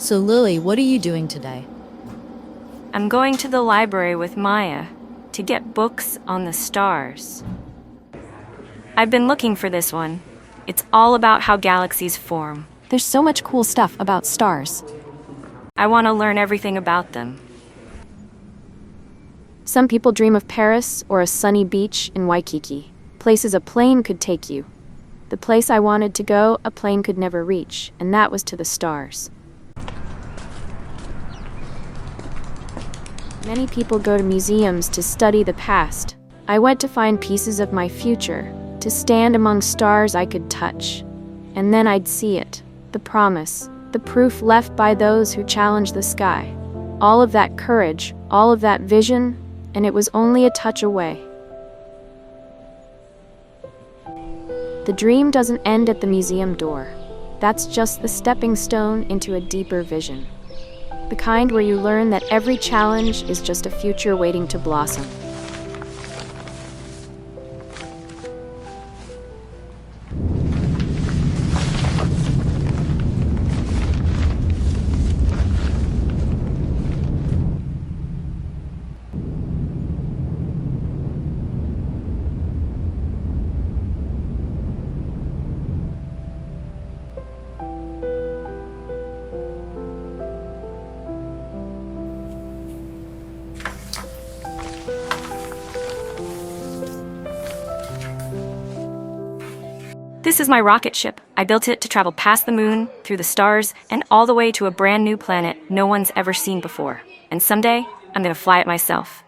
So Lily, what are you doing today? I'm going to the library with Maya to get books on the stars. I've been looking for this one. It's all about how galaxies form. There's so much cool stuff about stars. I want to learn everything about them. Some people dream of Paris or a sunny beach in Waikiki, places a plane could take you. The place I wanted to go, a plane could never reach, and that was to the stars. Many people go to museums to study the past. I went to find pieces of my future, to stand among stars I could touch. And then I'd see it, the promise, the proof left by those who challenge the sky. All of that courage, all of that vision, and it was only a touch away. The dream doesn't end at the museum door. That's just the stepping stone into a deeper vision. The kind where you learn that every challenge is just a future waiting to blossom. This is my rocket ship. I built it to travel past the moon, through the stars, and all the way to a brand new planet no one's ever seen before. And someday, I'm gonna fly it myself.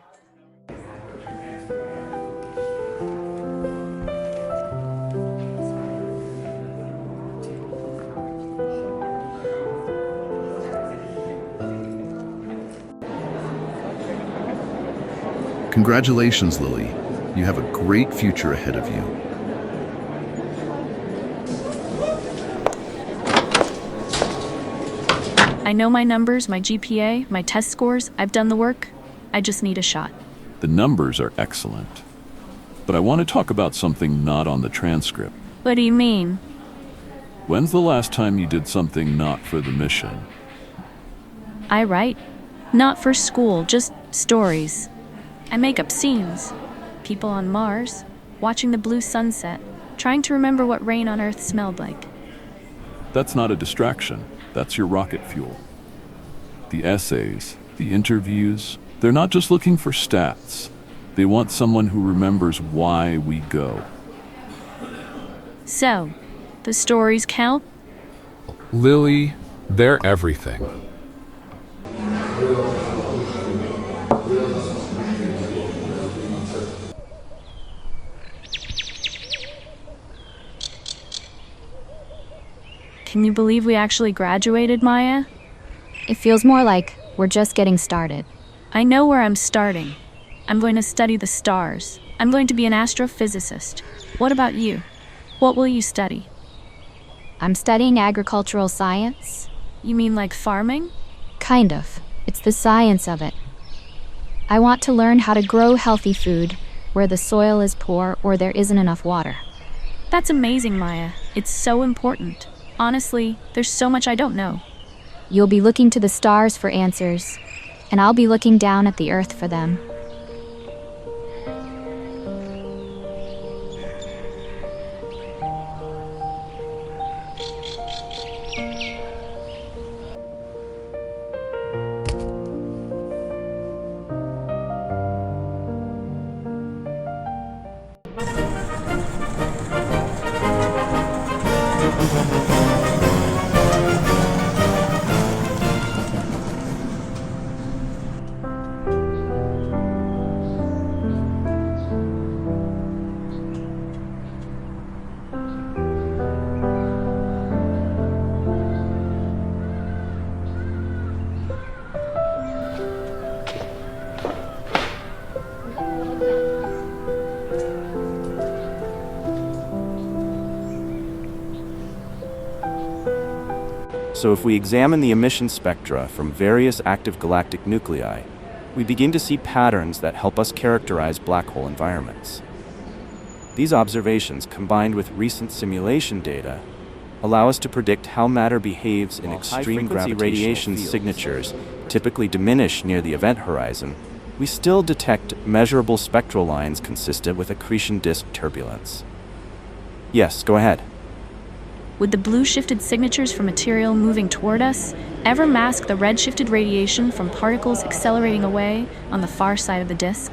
Congratulations, Lily. You have a great future ahead of you. I know my numbers, my GPA, my test scores. I've done the work. I just need a shot. The numbers are excellent. But I want to talk about something not on the transcript. What do you mean? When's the last time you did something not for the mission? I write. Not for school, just stories. I make up scenes. People on Mars, watching the blue sunset, trying to remember what rain on Earth smelled like. That's not a distraction. That's your rocket fuel. The essays, the interviews, they're not just looking for stats. They want someone who remembers why we go. So, the stories count? Lily, they're everything. Can you believe we actually graduated, Maya? It feels more like we're just getting started. I know where I'm starting. I'm going to study the stars. I'm going to be an astrophysicist. What about you? What will you study? I'm studying agricultural science. You mean like farming? Kind of. It's the science of it. I want to learn how to grow healthy food where the soil is poor or there isn't enough water. That's amazing, Maya. It's so important. Honestly, there's so much I don't know. You'll be looking to the stars for answers, and I'll be looking down at the earth for them. So if we examine the emission spectra from various active galactic nuclei, we begin to see patterns that help us characterize black hole environments. These observations, combined with recent simulation data, allow us to predict how matter behaves in extreme radiation signatures typically diminish near the event horizon, we still detect measurable spectral lines consistent with accretion disk turbulence. Yes, go ahead. Would the blue shifted signatures from material moving toward us ever mask the red shifted radiation from particles accelerating away on the far side of the disk?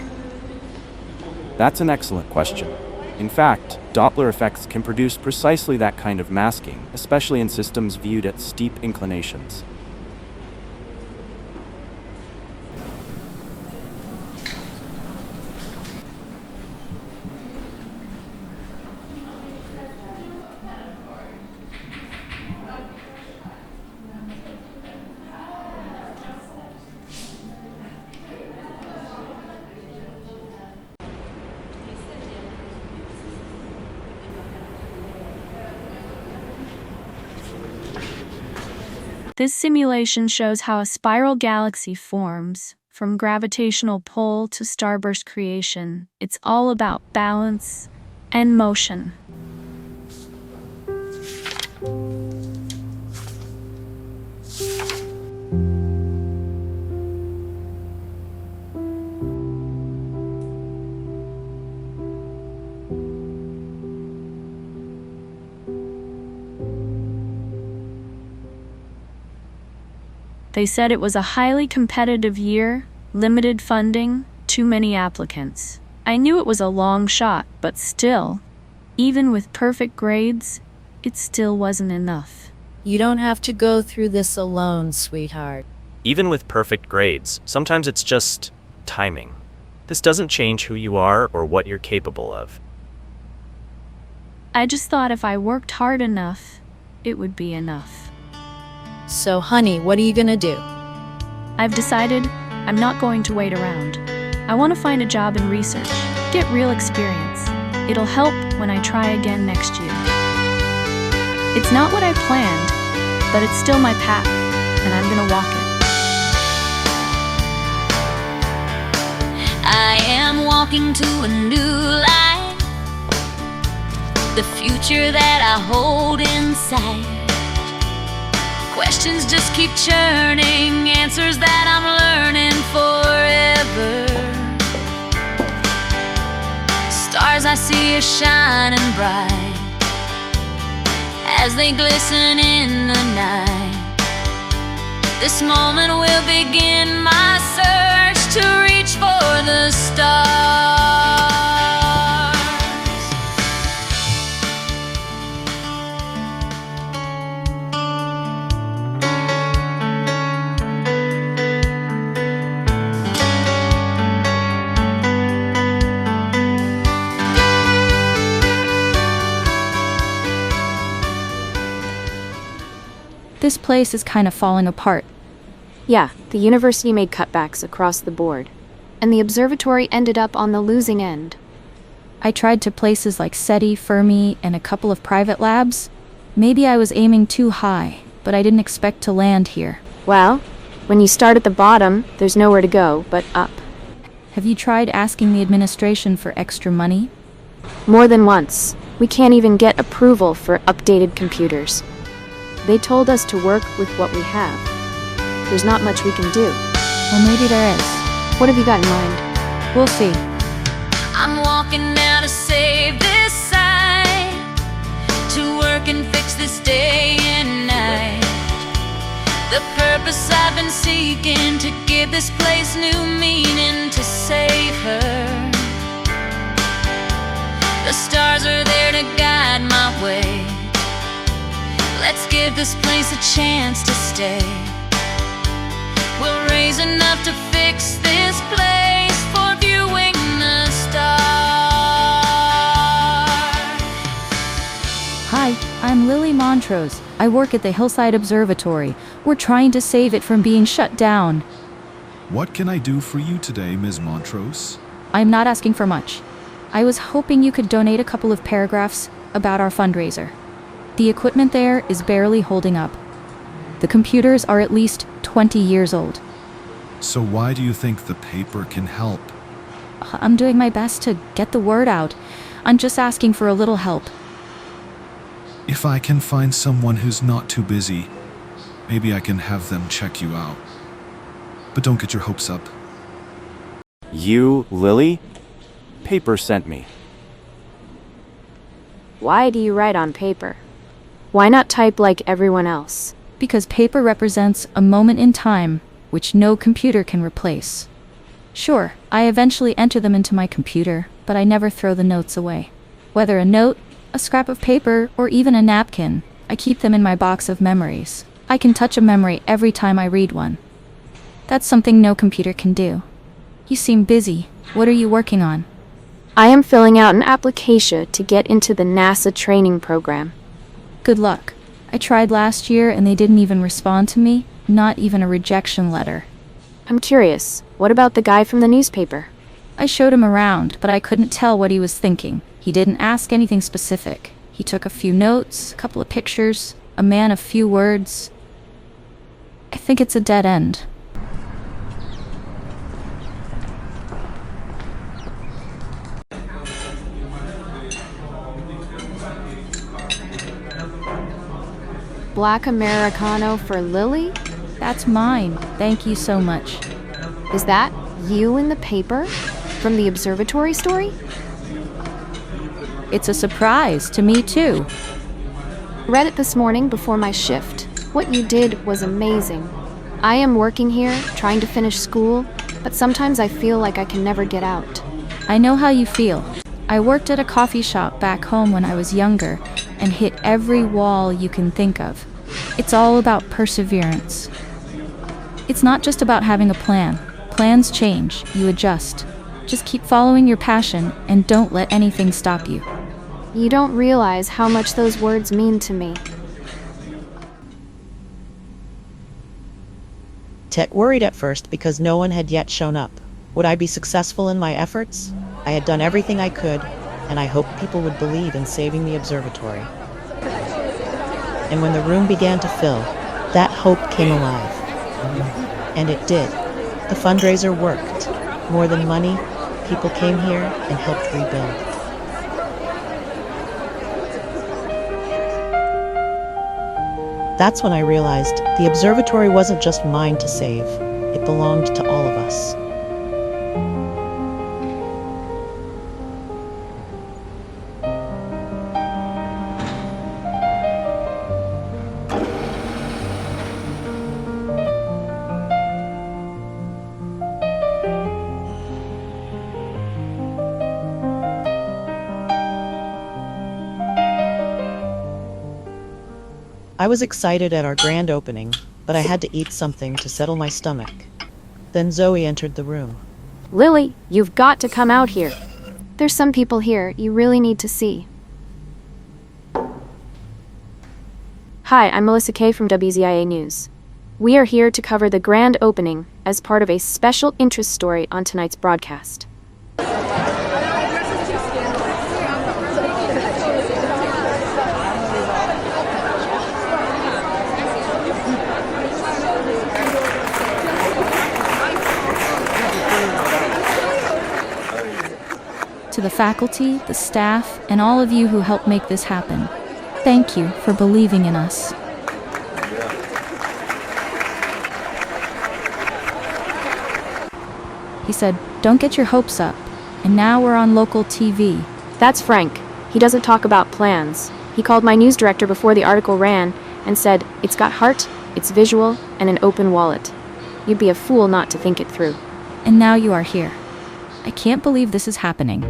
That's an excellent question. In fact, Doppler effects can produce precisely that kind of masking, especially in systems viewed at steep inclinations. This simulation shows how a spiral galaxy forms, from gravitational pull to starburst creation. It's all about balance and motion. They said it was a highly competitive year, limited funding, too many applicants. I knew it was a long shot, but still, even with perfect grades, it still wasn't enough. You don't have to go through this alone, sweetheart. Even with perfect grades, sometimes it's just timing. This doesn't change who you are or what you're capable of. I just thought if I worked hard enough, it would be enough. So, honey, what are you gonna do? I've decided I'm not going to wait around. I want to find a job in research, get real experience. It'll help when I try again next year. It's not what I planned, but it's still my path, and I'm gonna walk it. I am walking to a new life, the future that I hold inside. Questions just keep churning, answers that I'm learning forever. Stars I see are shining bright as they glisten in the night. This moment will begin my search to reach for the stars. This place is kind of falling apart. Yeah, the university made cutbacks across the board, and the observatory ended up on the losing end. I tried to places like SETI, Fermi, and a couple of private labs. Maybe I was aiming too high, but I didn't expect to land here. Well, when you start at the bottom, there's nowhere to go but up. Have you tried asking the administration for extra money? More than once. We can't even get approval for updated computers. They told us to work with what we have. There's not much we can do. Well, maybe there is. What have you got in mind? We'll see. I'm walking now to save this site, to work and fix this day and night. The purpose I've been seeking, to give this place new meaning, to save her. The stars are there to guide my way. Let's give this place a chance to stay. We'll raise enough to fix this place for viewing the stars. Hi, I'm Lily Montrose. I work at the Hillside Observatory. We're trying to save it from being shut down. What can I do for you today, Ms. Montrose? I'm not asking for much. I was hoping you could donate a couple of paragraphs about our fundraiser. The equipment there is barely holding up. The computers are at least 20 years old. So why do you think the paper can help? I'm doing my best to get the word out. I'm just asking for a little help. If I can find someone who's not too busy, maybe I can have them check you out. But don't get your hopes up. You, Lily? Paper sent me. Why do you write on paper? Why not type like everyone else? Because paper represents a moment in time which no computer can replace. Sure, I eventually enter them into my computer, but I never throw the notes away. Whether a note, a scrap of paper, or even a napkin, I keep them in my box of memories. I can touch a memory every time I read one. That's something no computer can do. You seem busy. What are you working on? I am filling out an application to get into the NASA training program. Good luck. I tried last year and they didn't even respond to me, not even a rejection letter. I'm curious, what about the guy from the newspaper? I showed him around, but I couldn't tell what he was thinking. He didn't ask anything specific. He took a few notes, a couple of pictures, a man of few words. I think it's a dead end. Black Americano for Lily? That's mine. Thank you so much. Is that you in the paper? From the Observatory story? It's a surprise to me too. Read it this morning before my shift. What you did was amazing. I am working here, trying to finish school, but sometimes I feel like I can never get out. I know how you feel. I worked at a coffee shop back home when I was younger and hit every wall you can think of. It's all about perseverance. It's not just about having a plan. Plans change, you adjust. Just keep following your passion and don't let anything stop you. You don't realize how much those words mean to me. Tet worried at first because no one had yet shown up. Would I be successful in my efforts? I had done everything I could, and I hoped people would believe in saving the observatory. And when the room began to fill, that hope came alive. And it did. The fundraiser worked. More than money, people came here and helped rebuild. That's when I realized the observatory wasn't just mine to save. It belonged to all of us. I was excited at our grand opening, but I had to eat something to settle my stomach. Then Zoe entered the room. Lily, you've got to come out here. There's some people here you really need to see. Hi, I'm Melissa Kay from WZIA News. We are here to cover the grand opening as part of a special interest story on tonight's broadcast. To the faculty, the staff, and all of you who helped make this happen, thank you for believing in us. He said, "Don't get your hopes up." And now we're on local TV. That's Frank. He doesn't talk about plans. He called my news director before the article ran and said, "It's got heart, it's visual, and an open wallet. You'd be a fool not to think it through." And now you are here. I can't believe this is happening.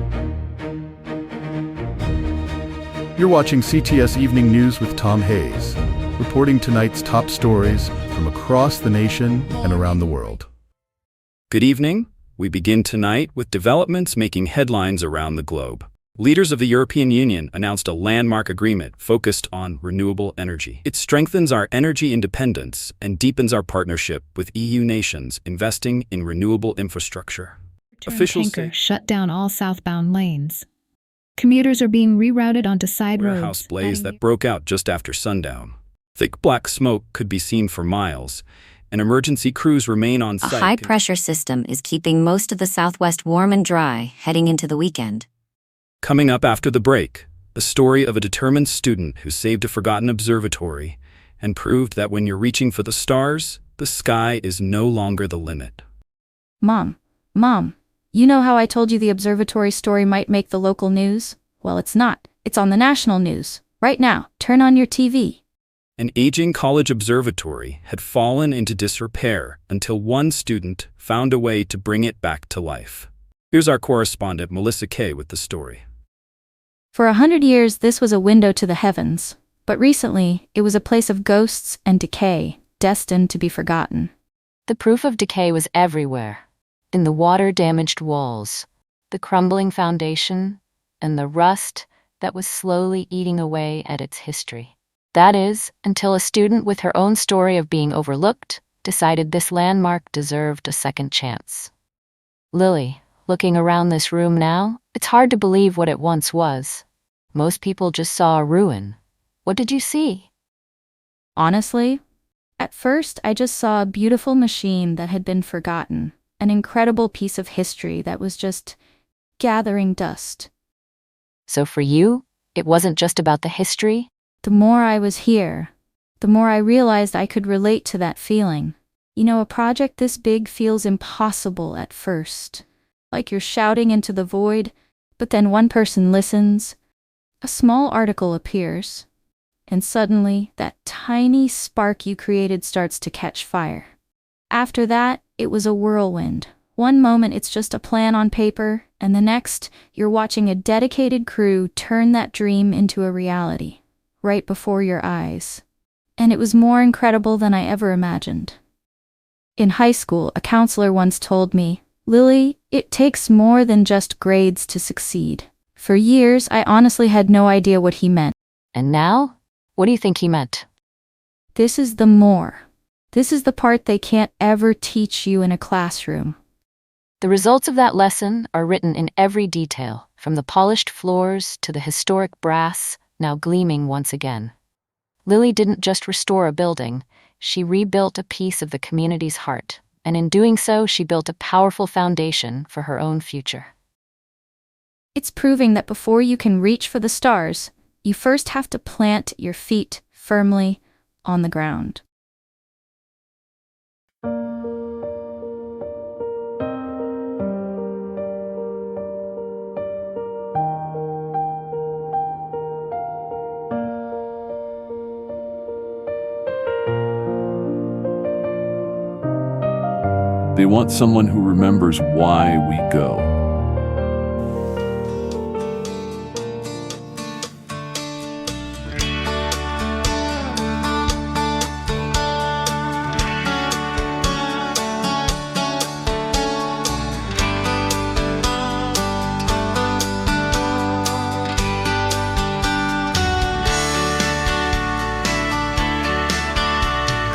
You're watching CTS Evening News with Tom Hayes, reporting tonight's top stories from across the nation and around the world. Good evening. We begin tonight with developments making headlines around the globe. Leaders of the European Union announced a landmark agreement focused on renewable energy. It strengthens our energy independence and deepens our partnership with EU nations investing in renewable infrastructure. Officials tanker shut down all southbound lanes. Commuters are being rerouted onto side roads. Warehouse blaze that broke out just after sundown. Thick black smoke could be seen for miles, and emergency crews remain on site. A high-pressure system is keeping most of the southwest warm and dry heading into the weekend. Coming up after the break, A story of a determined student who saved a forgotten observatory and proved that when you're reaching for the stars, the sky is no longer the limit. Mom, you know how I told you the observatory story might make the local news? Well, it's not. It's on the national news. Right now, turn on your TV. An aging college observatory had fallen into disrepair until one student found a way to bring it back to life. Here's our correspondent, Melissa Kay, with the story. For 100 years, this was a window to the heavens, but recently, it was a place of ghosts and decay, destined to be forgotten. The proof of decay was everywhere. In the water-damaged walls, the crumbling foundation, and the rust that was slowly eating away at its history. That is, until a student with her own story of being overlooked decided this landmark deserved a second chance. Lily, looking around this room now, it's hard to believe what it once was. Most people just saw a ruin. What did you see? Honestly, at first I just saw a beautiful machine that had been forgotten, an incredible piece of history that was just gathering dust. So for you, it wasn't just about the history? The more I was here, the more I realized I could relate to that feeling. You know, a project this big feels impossible at first. Like you're shouting into the void, but then one person listens, a small article appears, and suddenly that tiny spark you created starts to catch fire. After that, it was a whirlwind. One moment it's just a plan on paper, and the next, you're watching a dedicated crew turn that dream into a reality, right before your eyes. And it was more incredible than I ever imagined. In high school, a counselor once told me, "Lily, it takes more than just grades to succeed." For years, I honestly had no idea what he meant. And now? What do you think he meant? This is the more. This is the part they can't ever teach you in a classroom. The results of that lesson are written in every detail, from the polished floors to the historic brass, now gleaming once again. Lily didn't just restore a building, she rebuilt a piece of the community's heart, and in doing so, she built a powerful foundation for her own future. It's proving that before you can reach for the stars, you first have to plant your feet firmly on the ground. They want someone who remembers why we go.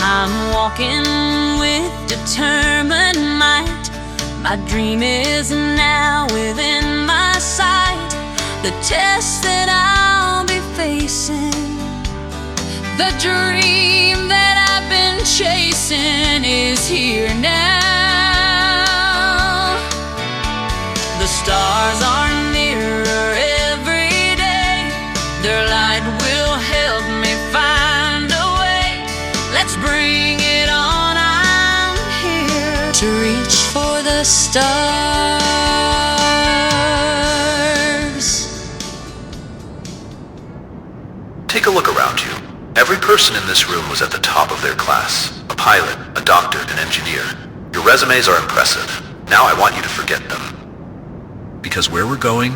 I'm walking with determined might. My dream is now within my sight. The test that I'll be facing, the dream that I've been chasing is here now. The stars are nearer every day. Their light will help me find a way. Let's bring it on. I'm here to reach for the stars. Take a look around you. Every person in this room was at the top of their class. A pilot, a doctor, an engineer. Your resumes are impressive. Now I want you to forget them. Because where we're going,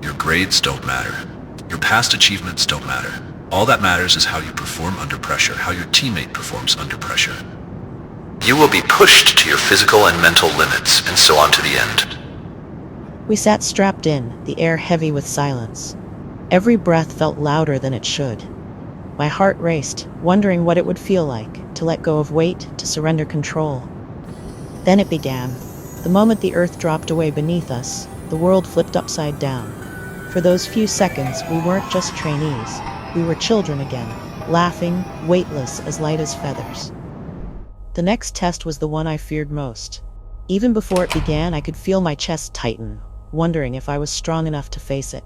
your grades don't matter. Your past achievements don't matter. All that matters is how you perform under pressure, how your teammate performs under pressure. You will be pushed to your physical and mental limits, and so on to the end. We sat strapped in, the air heavy with silence. Every breath felt louder than it should. My heart raced, wondering what it would feel like to let go of weight, to surrender control. Then it began. The moment the earth dropped away beneath us, the world flipped upside down. For those few seconds, we weren't just trainees. We were children again, laughing, weightless, as light as feathers. The next test was the one I feared most. Even before it began, I could feel my chest tighten, wondering if I was strong enough to face it.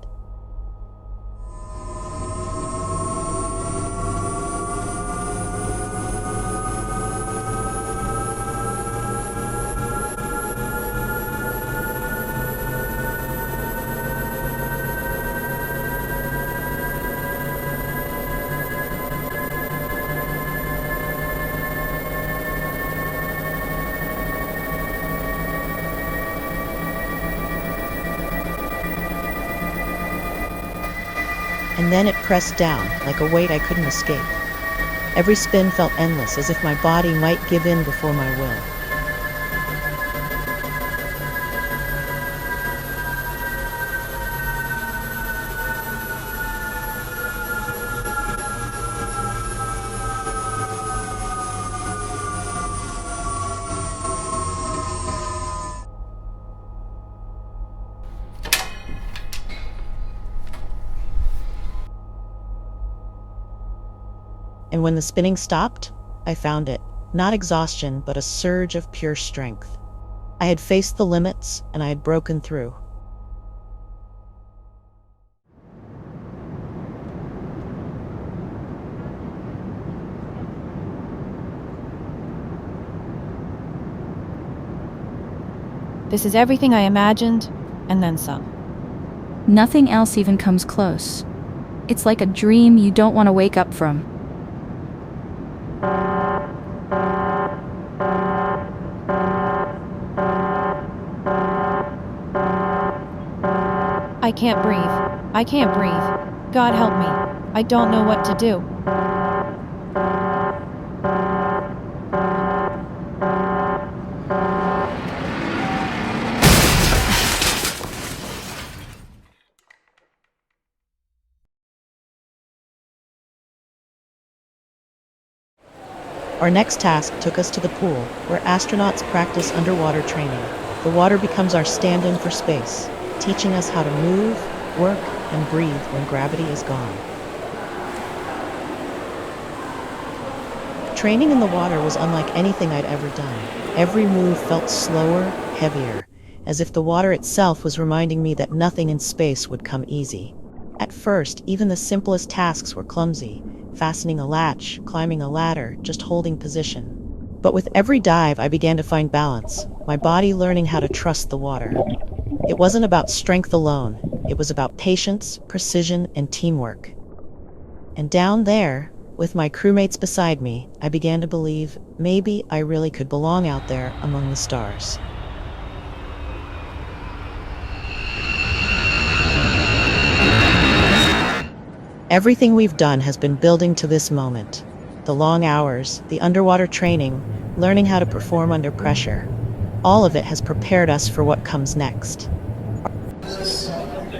and then it pressed down like a weight I couldn't escape. Every spin felt endless, as if my body might give in before my will. And when the spinning stopped, I found it. Not exhaustion, but a surge of pure strength. I had faced the limits, and I had broken through. This is everything I imagined, and then some. Nothing else even comes close. It's like a dream you don't want to wake up from. I can't breathe. I can't breathe. God help me. I don't know what to do. Our next task took us to the pool, where astronauts practice underwater training. The water becomes our stand-in for space, teaching us how to move, work, and breathe when gravity is gone. Training in the water was unlike anything I'd ever done. Every move felt slower, heavier, as if the water itself was reminding me that nothing in space would come easy. At first, even the simplest tasks were clumsy. Fastening a latch, climbing a ladder, just holding position. But with every dive, I began to find balance, my body learning how to trust the water. It wasn't about strength alone. It was about patience, precision, and teamwork. And down there, with my crewmates beside me, I began to believe maybe I really could belong out there among the stars. Everything we've done has been building to this moment. The long hours, the underwater training, learning how to perform under pressure. All of it has prepared us for what comes next.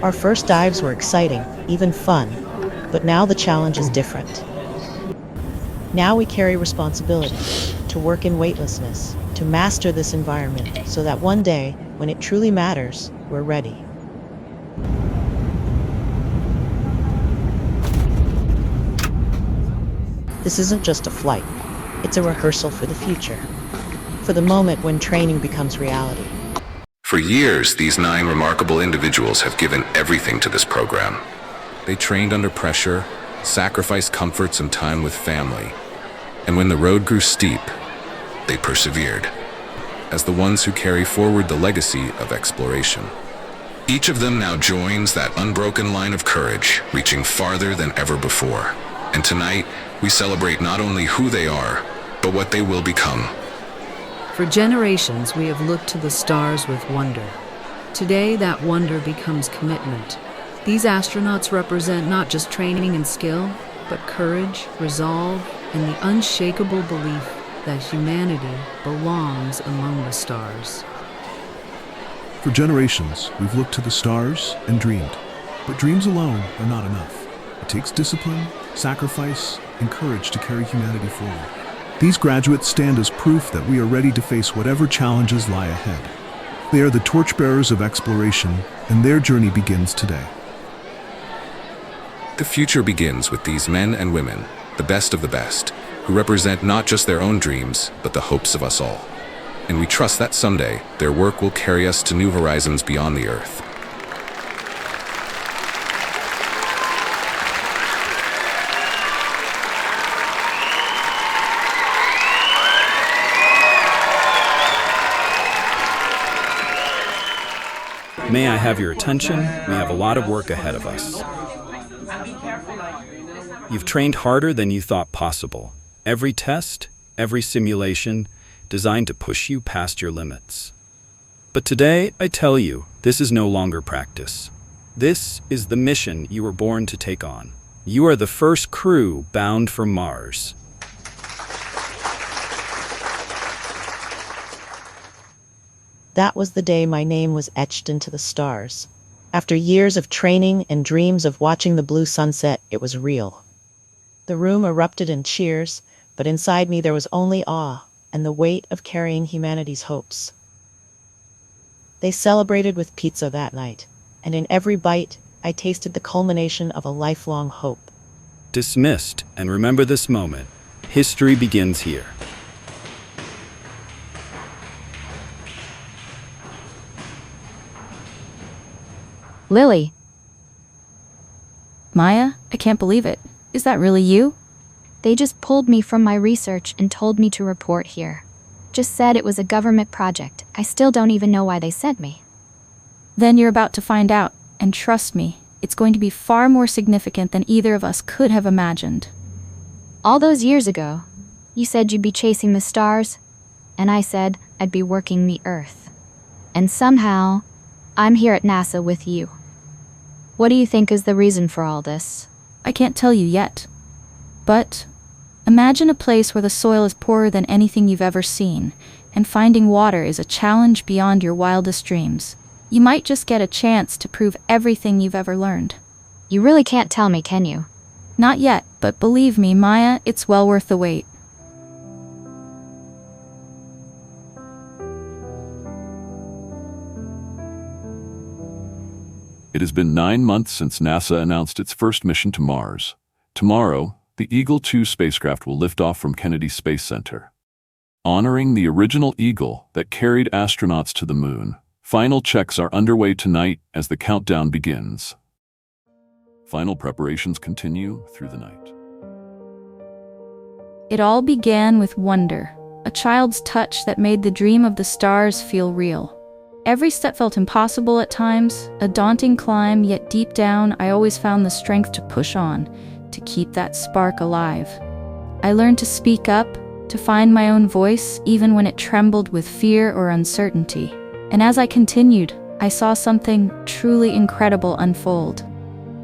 Our first dives were exciting, even fun, but now the challenge is different. Now we carry responsibility to work in weightlessness, to master this environment so that one day, when it truly matters, we're ready. This isn't just a flight. It's a rehearsal for the future, for the moment when training becomes reality. For years, these 9 remarkable individuals have given everything to this program. They trained under pressure, sacrificed comforts and time with family. And when the road grew steep, They persevered. as the ones who carry forward the legacy of exploration. Each of them now joins that unbroken line of courage, reaching farther than ever before. And tonight, we celebrate not only who they are, but what they will become. For generations, we have looked to the stars with wonder. Today, that wonder becomes commitment. These astronauts represent not just training and skill, but courage, resolve, and the unshakable belief that humanity belongs among the stars. For generations, we've looked to the stars and dreamed. But dreams alone are not enough. It takes discipline, sacrifice, and courage to carry humanity forward. These graduates stand as proof that we are ready to face whatever challenges lie ahead. They are the torchbearers of exploration, and their journey begins today. The future begins with these men and women, the best of the best, who represent not just their own dreams, but the hopes of us all. And we trust that someday, their work will carry us to new horizons beyond the Earth. May I have your attention? We have a lot of work ahead of us. You've trained harder than you thought possible. Every test, every simulation, designed to push you past your limits. But today, I tell you, this is no longer practice. This is the mission you were born to take on. You are the first crew bound for Mars. That was the day my name was etched into the stars. After years of training and dreams of watching the blue sunset, it was real. The room erupted in cheers, but inside me there was only awe and the weight of carrying humanity's hopes. They celebrated with pizza that night, and in every bite, I tasted the culmination of a lifelong hope. Dismissed, and remember this moment. History begins here. Lily. Maya, I can't believe it. Is that really you? They just pulled me from my research and told me to report here. Just said it was a government project. I still don't even know why they sent me. Then you're about to find out, and trust me, it's going to be far more significant than either of us could have imagined. All those years ago, you said you'd be chasing the stars, and I said I'd be working the Earth. And somehow, I'm here at NASA with you. What do you think is the reason for all this? I can't tell you yet. But imagine a place where the soil is poorer than anything you've ever seen, and finding water is a challenge beyond your wildest dreams. You might just get a chance to prove everything you've ever learned. You really can't tell me, can you? Not yet, but believe me, Maya, it's well worth the wait. It has been 9 months since NASA announced its first mission to Mars. Tomorrow, the Eagle 2 spacecraft will lift off from Kennedy Space Center. Honoring the original Eagle that carried astronauts to the moon, final checks are underway tonight as the countdown begins. Final preparations continue through the night. It all began with wonder, a child's touch that made the dream of the stars feel real. Every step felt impossible at times, a daunting climb, yet deep down I always found the strength to push on, to keep that spark alive. I learned to speak up, to find my own voice, even when it trembled with fear or uncertainty. And as I continued, I saw something truly incredible unfold.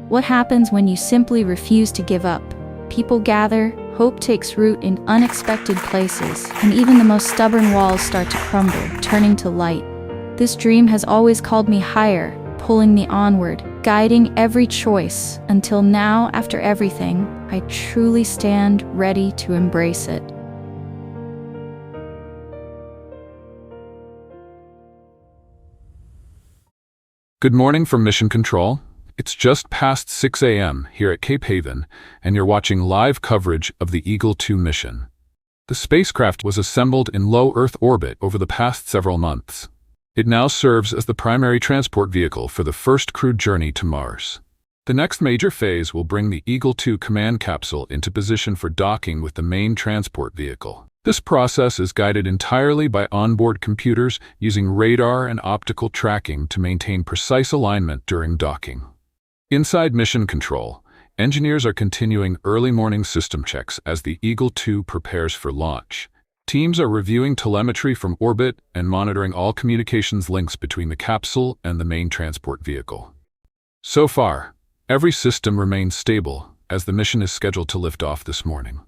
What happens when you simply refuse to give up? People gather, hope takes root in unexpected places, and even the most stubborn walls start to crumble, turning to light. This dream has always called me higher, pulling me onward, guiding every choice, until now, after everything, I truly stand ready to embrace it. Good morning from Mission Control. It's just past 6 a.m. here at Cape Haven, and you're watching live coverage of the Eagle 2 mission. The spacecraft was assembled in low Earth orbit over the past several months. It now serves as the primary transport vehicle for the first crewed journey to Mars. The next major phase will bring the Eagle 2 command capsule into position for docking with the main transport vehicle. This process is guided entirely by onboard computers using radar and optical tracking to maintain precise alignment during docking. Inside Mission Control, engineers are continuing early morning system checks as the Eagle 2 prepares for launch. Teams are reviewing telemetry from orbit and monitoring all communications links between the capsule and the main transport vehicle. So far, every system remains stable as the mission is scheduled to lift off this morning.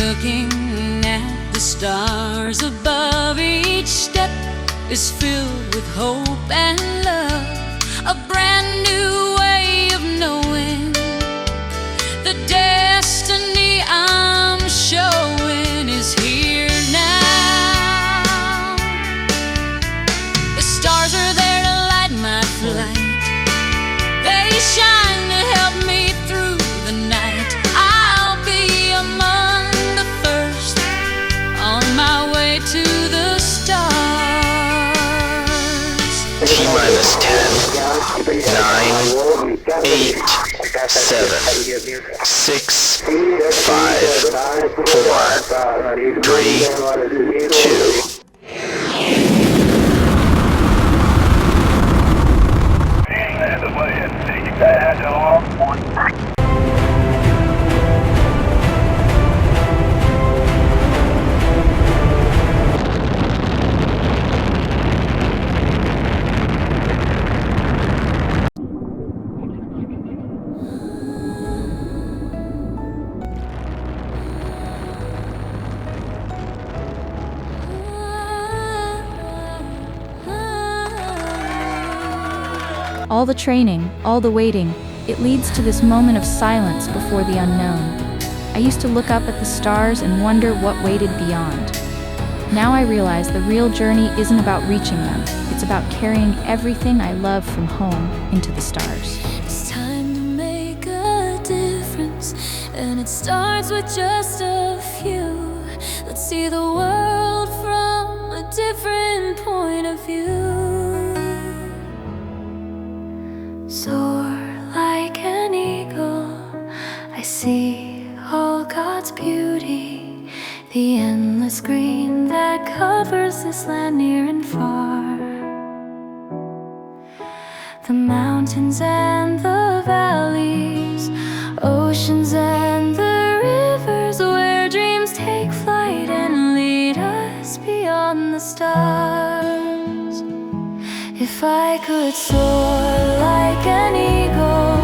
Looking at the stars above, each step is filled with hope and love. A brand new way of knowing the destiny I'm showing is here now. The stars are there to light my flight. They shine to help me through the night. I'll be among the first on my way to the stars. T-minus 10, 9, 8, 7, 6, 5, 4, 3, 2. All the training, all the waiting, it leads to this moment of silence before the unknown. I used to look up at the stars and wonder what waited beyond. Now I realize the real journey isn't about reaching them, it's about carrying everything I love from home into the stars. It's time to make a difference, and it starts with just a few. Let's see the world from a different point of view. Soar like an eagle, I see all God's beauty, the endless green that covers this land near and far. The mountains and the valleys, oceans and the rivers, where dreams take flight and lead us beyond the stars. If I could soar like an eagle,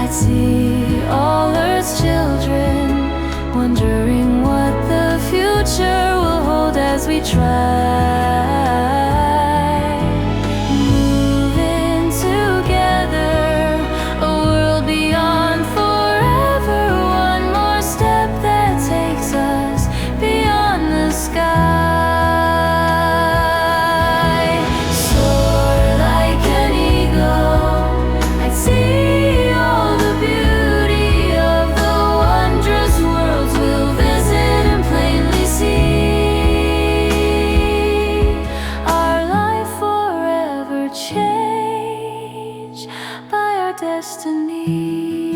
I'd see all Earth's children, wondering what the future will hold as we try. Moving together, a world beyond forever, one more step that takes us beyond the sky. Destiny.